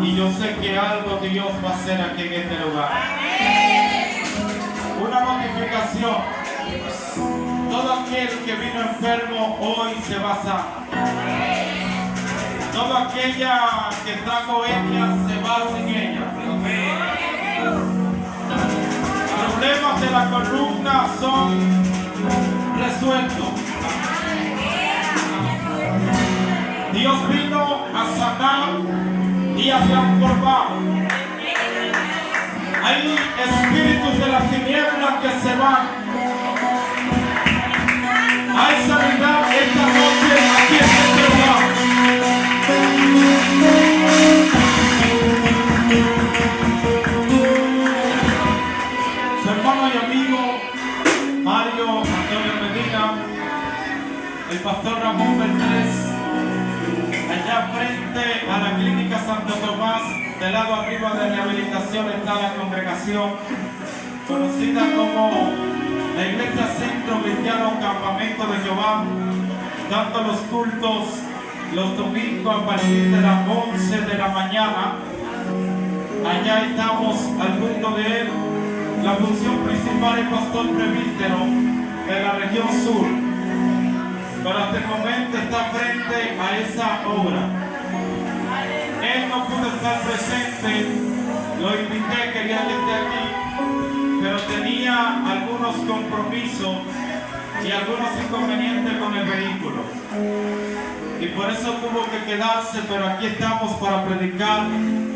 y yo sé que algo Dios va a hacer aquí en este lugar. Una notificación. Todo aquel que vino enfermo hoy se va a sanar. Toda aquella que trajo ella se va sin ella. Problemas de la columna son resueltos. Dios vino a sanar y a transformar. Hay espíritus de las tinieblas que se van. Hay sanidad esta noche aquí en este lugar. Su hermano y amigo Mario Antonio Medina, el pastor Ramón Beltrés, allá frente a la clínica Santo Tomás, del lado arriba de rehabilitación está la congregación conocida como la Iglesia Centro Cristiano Campamento de Jehová, dando los cultos los domingos a partir de las 11 de la mañana. Allá estamos al punto de él. La función principal es pastor presbítero de la región sur, pero hasta el momento está frente a esa obra. Él no pudo estar presente, lo invité, quería que esté aquí, pero tenía algunos compromisos y algunos inconvenientes con el vehículo. Y por eso tuvo que quedarse, pero aquí estamos para predicar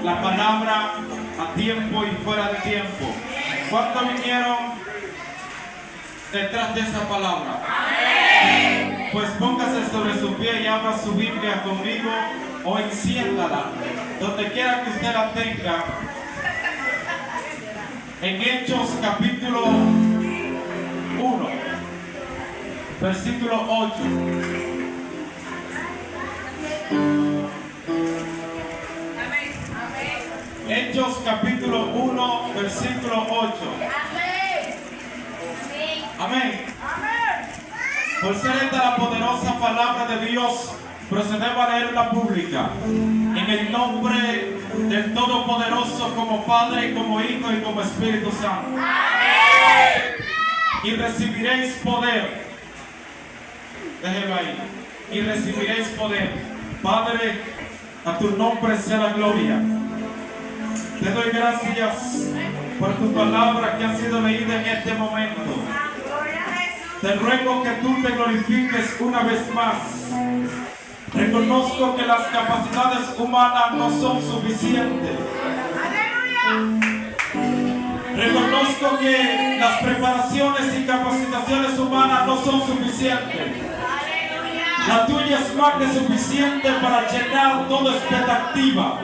la palabra a tiempo y fuera de tiempo. ¿Cuántos vinieron detrás de esa palabra? ¡Amén! Pues póngase sobre su pie y abra su Biblia conmigo o enciéndala, donde quiera que usted la tenga. En Hechos capítulo 1, versículo 8. Hechos capítulo 1, versículo 8. Amén. Por ser esta la poderosa palabra de Dios, procedemos a leerla pública. En el nombre del Todopoderoso, como Padre, como Hijo y como Espíritu Santo. Y recibiréis poder. Déjelo ahí. Y recibiréis poder. Padre, a tu nombre sea la gloria. Te doy gracias por tu palabra que ha sido leída en este momento. Te ruego que tú te glorifiques una vez más. Reconozco que las capacidades humanas no son suficientes. Reconozco que las preparaciones y capacitaciones humanas no son suficientes. La tuya es más que suficiente para llenar toda expectativa.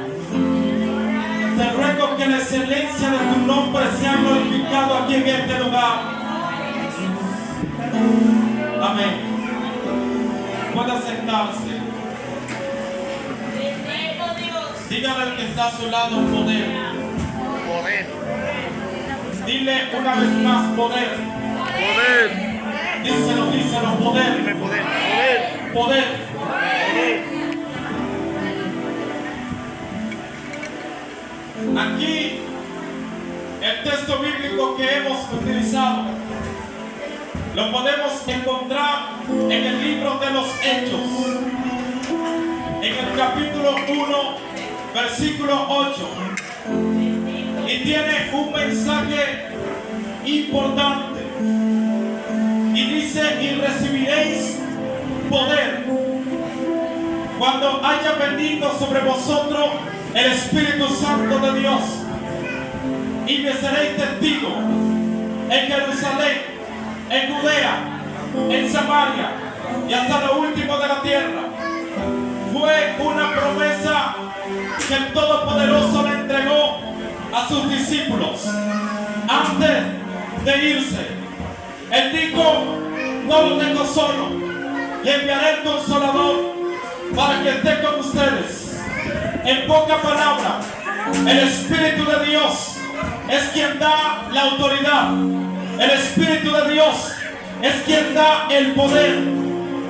Te ruego que la excelencia de tu nombre sea glorificado aquí en este lugar. Amén. Puede sentarse. Dígale al que está a su lado poder. Poder. Dile una vez más poder. Poder. Díselo, díselo, poder. Dime poder. Poder. Poder. Aquí el texto bíblico que hemos utilizado lo podemos encontrar en el libro de los Hechos, en el capítulo 1, versículo 8, y tiene un mensaje importante y dice: y recibiréis poder cuando haya venido sobre vosotros el Espíritu Santo de Dios, y me seréis testigos en Jerusalén, en Judea, en Samaria y hasta lo último de la tierra. Fue una promesa que el Todopoderoso le entregó a sus discípulos antes de irse. Él dijo: no lo tengo solo, le enviaré el Consolador para que esté con ustedes. En pocas palabras, el Espíritu de Dios es quien da la autoridad. El Espíritu de Dios es quien da el poder.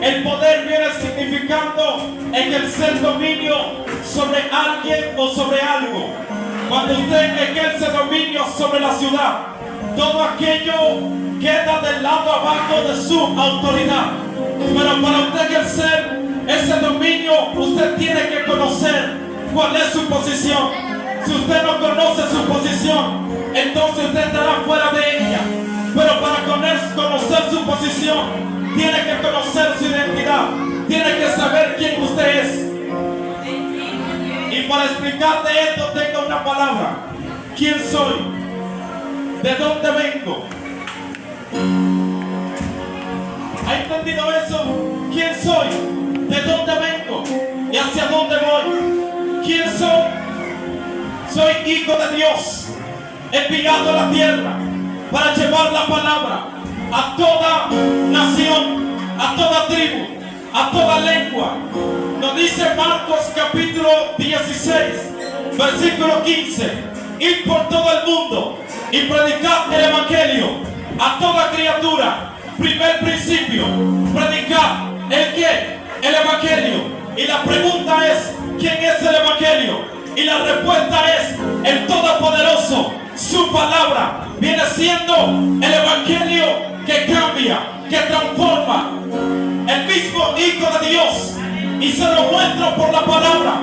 El poder viene significando ejercer dominio sobre alguien o sobre algo. Cuando usted ejerce dominio sobre la ciudad, todo aquello queda del lado abajo de su autoridad. Pero para usted ejercer ese dominio, usted tiene que conocer cuál es su posición. Si usted no conoce su posición, entonces usted estará fuera de ella. Pero para conocer su posición, tiene que conocer su identidad. Tiene que saber quién usted es. Y para explicarte esto, tengo una palabra. ¿Quién soy? ¿De dónde vengo? ¿Ha entendido eso? ¿Quién soy? ¿De dónde vengo? ¿Y hacia dónde voy? ¿Quién soy? Soy hijo de Dios, enviado a la tierra para llevar la palabra a toda nación, a toda tribu, a toda lengua. Nos dice Marcos capítulo 16, versículo 15. Ir por todo el mundo y predicar el evangelio a toda criatura. Primer principio, predicar ¿el qué? El evangelio. Y la pregunta es, ¿quién es el evangelio? Y la respuesta es el Todopoderoso. Su palabra viene siendo el evangelio que cambia, que transforma. El mismo Hijo de Dios, y se lo muestro por la palabra.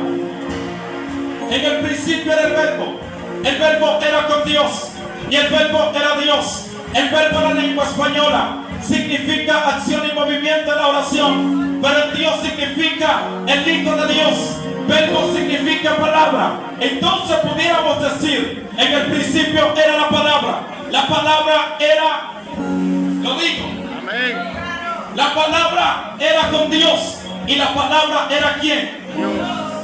En el principio era el verbo era con Dios, y el verbo era Dios. El verbo en la lengua española significa acción y movimiento en la oración, pero el Dios significa el Hijo de Dios. Verbo significa palabra. Entonces pudiéramos decir, en el principio era la palabra era, lo digo, amén. La palabra era con Dios, y la palabra era ¿quién? Dios.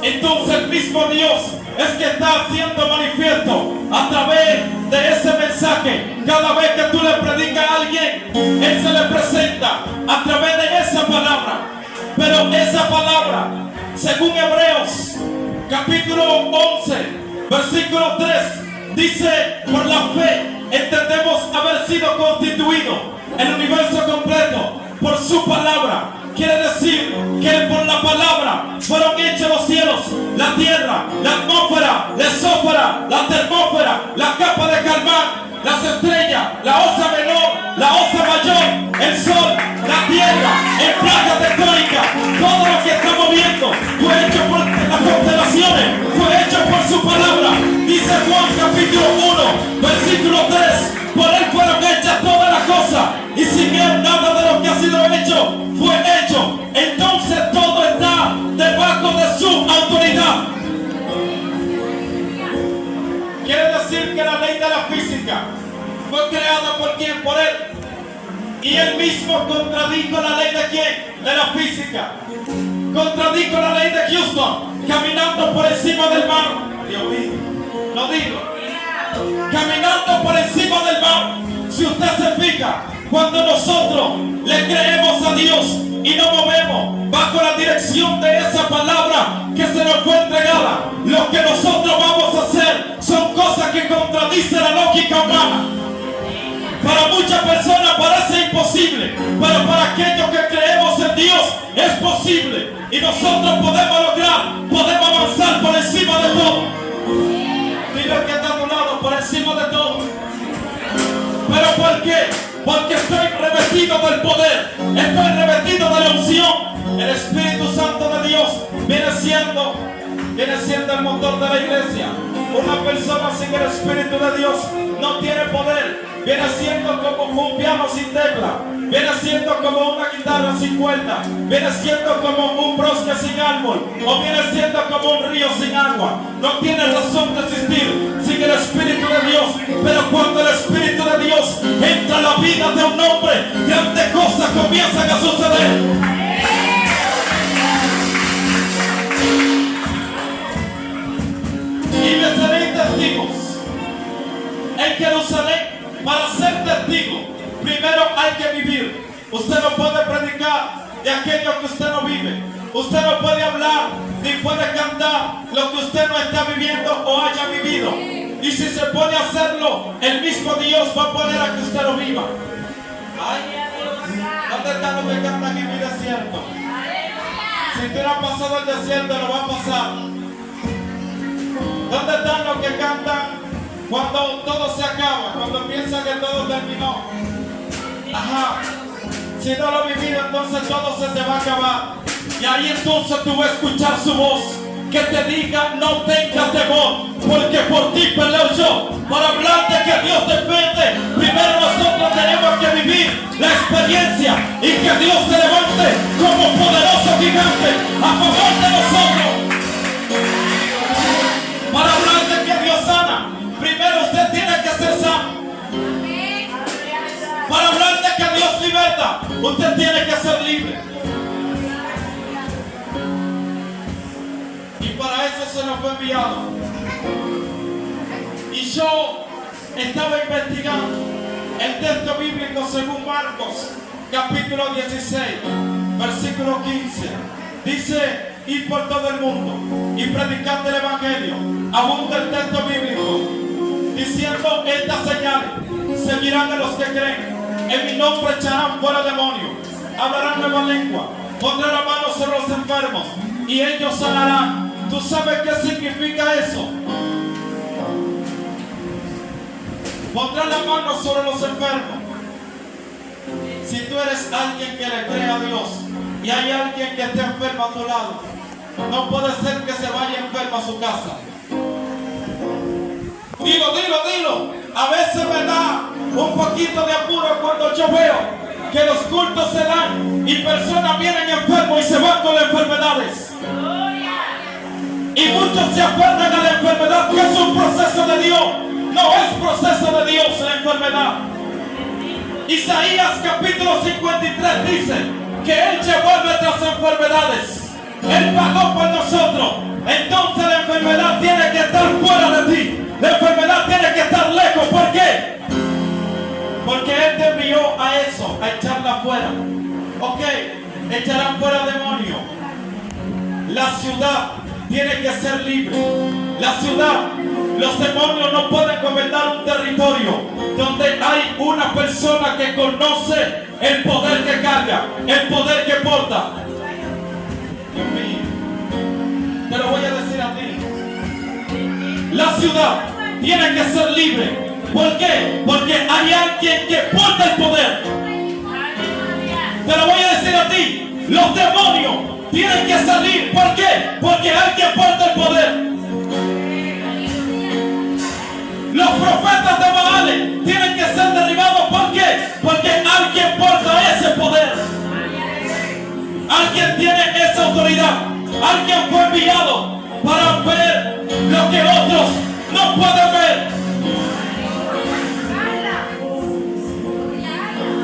Entonces el mismo Dios es que está haciendo manifiesto a través de ese mensaje. Cada vez que tú le predicas a alguien, Él se le presenta a través de esa palabra. Pero esa palabra, según Hebreos capítulo 11, versículo 3, dice: por la fe entendemos haber sido constituido el universo completo por su palabra. Quiere decir que por la palabra fueron hechos los cielos, la tierra, la atmósfera, la esósfera, la termósfera, la capa de carbón, las estrellas, la osa menor, la osa mayor, el sol, la tierra, en placas tectónicas. Todo lo que estamos viendo fue hecho por las constelaciones, fue hecho por su palabra. Dice Juan capítulo 1, versículo 3: por Él fueron hechas todas las cosas, y sin Él nada de lo que ha sido hecho fue hecho. Entonces todo está debajo de su autoridad. Quiere decir que la ley de la física fue creada por quién? Por Él. Y Él mismo contradijo la ley de quién? De la física. Contradijo la ley de Houston, caminando por encima del mar. Dios mío, lo digo. Caminando por encima del mar. Si usted se fija, cuando nosotros le creemos a Dios y nos movemos bajo la dirección de esa palabra que se nos fue entregada, lo que nosotros vamos a hacer son cosas que contradicen la lógica humana. Para muchas personas parece imposible, pero para aquellos que creemos en Dios es posible. Y nosotros podemos lograr, podemos avanzar por encima de todo. Dile que está a tu lado, por encima de todo. ¿Pero por qué? Porque estoy revestido del poder, estoy revestido de la unción. El Espíritu Santo de Dios viene siendo el motor de la iglesia. Una persona sin el Espíritu de Dios no tiene poder. Viene siendo como un piano sin tecla, viene siendo como una guitarra sin cuerda, viene siendo como un bosque sin árbol, o viene siendo como un río sin agua. No tiene razón de existir sin el Espíritu de Dios. Pero cuando el Espíritu de Dios entra en la vida de un hombre, grandes cosas comienzan a suceder. Y me seréis testigos en Jerusalén. Para ser testigo, primero hay que vivir. Usted no puede predicar de aquello que usted no vive. Usted no puede hablar ni puede cantar lo que usted no está viviendo o haya vivido. Y si se pone a hacerlo, el mismo Dios va a poner a que usted lo viva. Ay, no ¿Dónde están los que cantan en mi desierto? Si tú no has pasado el desierto, lo vas a pasar. ¿Dónde están los que cantan cuando todo se acaba? Cuando piensan que todo terminó. Ajá. Si no lo has vivido, entonces todo se te va a acabar. Y ahí entonces tú vas a escuchar su voz que te diga: no tengas temor, porque por ti peleo yo. Para hablarte que Dios defiende, primero nosotros tenemos que vivir la experiencia y que Dios se levante como poderoso gigante a favor de nosotros. Para hablarte que Dios sana, primero usted tiene que ser sano. Para hablarte que Dios liberta, usted tiene que ser libre. Y para eso se nos fue enviado. Y yo estaba investigando el texto bíblico según Marcos, capítulo 16, versículo 15. Dice: ir por todo el mundo y predicar el evangelio. Abunda el texto bíblico diciendo: estas señales seguirán a los que creen. En mi nombre echarán fuera demonios, hablarán nueva lengua, pondrán la mano sobre los enfermos y ellos sanarán. ¿Tú sabes qué significa eso? Pondrán la mano sobre los enfermos. Si tú eres alguien que le cree a Dios y hay alguien que esté enfermo a tu lado, no puede ser que se vaya enfermo a su casa. Dilo. A veces me da un poquito de apuro cuando yo veo que los cultos se dan y personas vienen enfermos y se van con enfermedades. Y muchos se acuerdan de la enfermedad que es un proceso de Dios. No es proceso de Dios la enfermedad. Isaías capítulo 53 dice que Él llevó nuestras enfermedades. Él pagó por nosotros. Entonces la enfermedad tiene que estar fuera de ti. La enfermedad tiene que estar lejos. ¿Por qué? Porque Él te envió a eso, a echarla fuera. Ok, echarán fuera demonios. La ciudad tiene que ser libre. La ciudad, los demonios no pueden gobernar un territorio donde hay una persona que conoce el poder que carga, el poder que porta. Dios mío, te lo voy a decir a ti. La ciudad tiene que ser libre. ¿Por qué? Porque hay alguien que porta el poder. Te lo voy a decir a ti. Los demonios tienen que salir. ¿Por qué? Porque alguien porta el poder. Los profetas de Baal tienen que ser derribados. ¿Por qué? Porque alguien porta ese poder. Alguien tiene esa autoridad. Alguien fue enviado para ver lo que otros no pueden ver.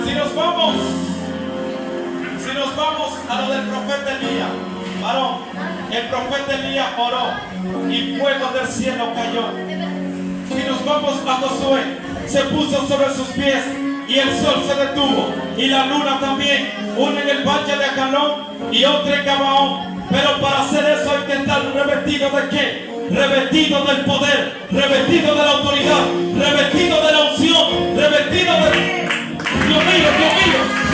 Si nos vamos a lo del profeta Elías, varón, el profeta Elías oró y fuego del cielo cayó. Si nos vamos a Josué, se puso sobre sus pies y el sol se detuvo y la luna también, una en el valle de Acalón y otra en Gabaón. Pero para hacer eso hay que estar revestido ¿de qué? Revestido del poder, revestido de la autoridad, revestido de la unción, revestido de... Dios mío,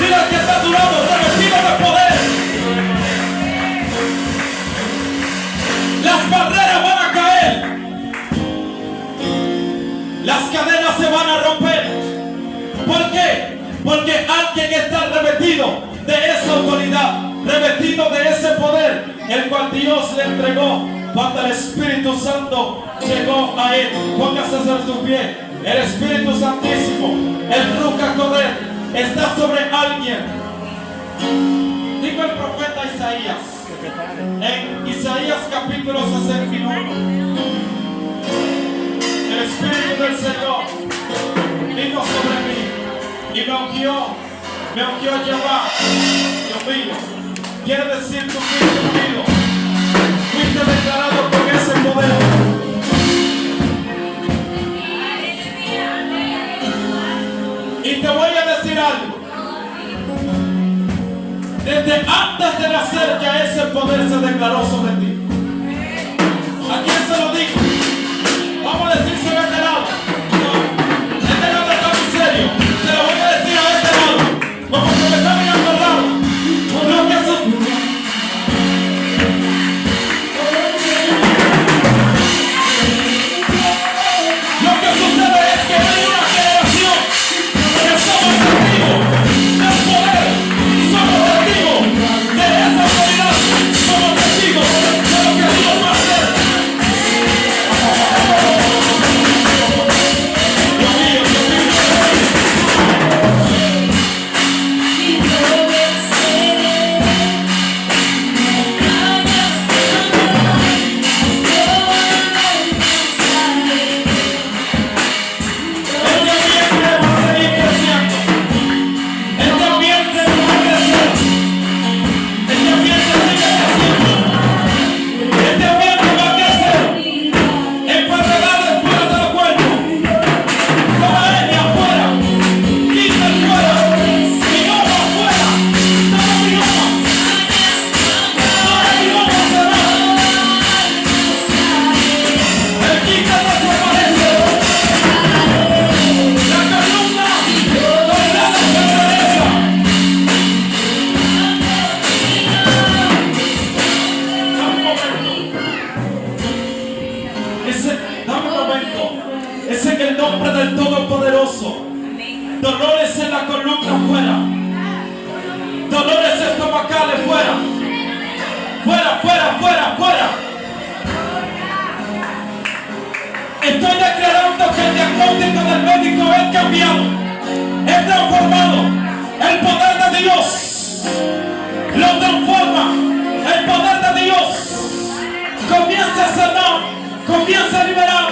mira el que está a tu lado, revestido de poder. Las barreras van a caer. Las cadenas se van a romper. ¿Por qué? Porque alguien está revestido de esa autoridad, revestido de ese poder, el cual Dios le entregó cuando el Espíritu Santo llegó a él. Póngase sobre sus pies. El Espíritu Santísimo, el Ruca Correr, está sobre alguien. Dijo el profeta Isaías, en Isaías capítulo 61, el Espíritu del Señor vino sobre mí y me ungió Jehová. Dios mío, quiere decir tu fuiste declarado con ese poder. Y te voy a decir algo. Desde antes de nacer ya ese poder se declaró sobre ti. ¿A quién se lo digo? Vamos a decírselo a este lado. No, este lado está muy serio. Se lo voy a decir a este lado. Como que me está mirando Dame un momento. Es en el nombre del Todopoderoso. Dolores en la columna fuera. Dolores estomacales fuera. Fuera, fuera, fuera, fuera. Estoy declarando que el diagnóstico del médico es cambiado, es transformado. El poder de Dios lo transforma. El poder de Dios comienza a sanar, comienza a liberar.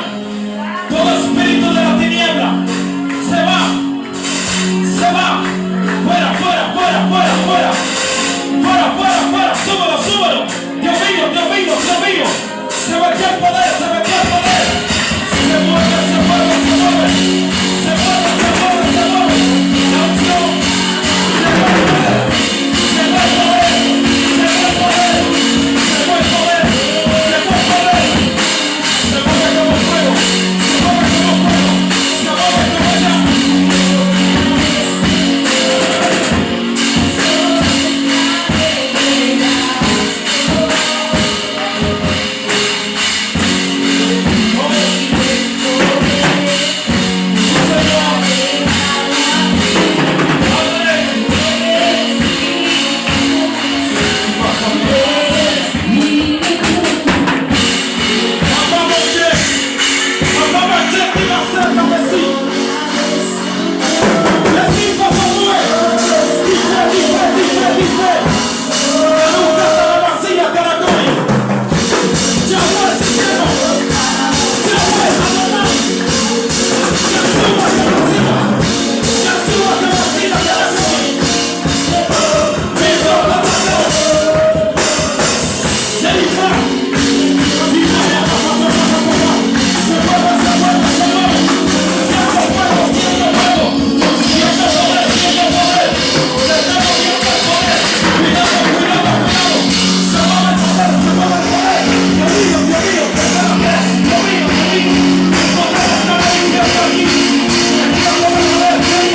Todo espíritu de la tiniebla se va, se va. Fuera, fuera, fuera, fuera, fuera. Fuera, fuera, fuera. Súbelo, súbelo. Dios mío, Dios mío, Dios mío. Se va el poder.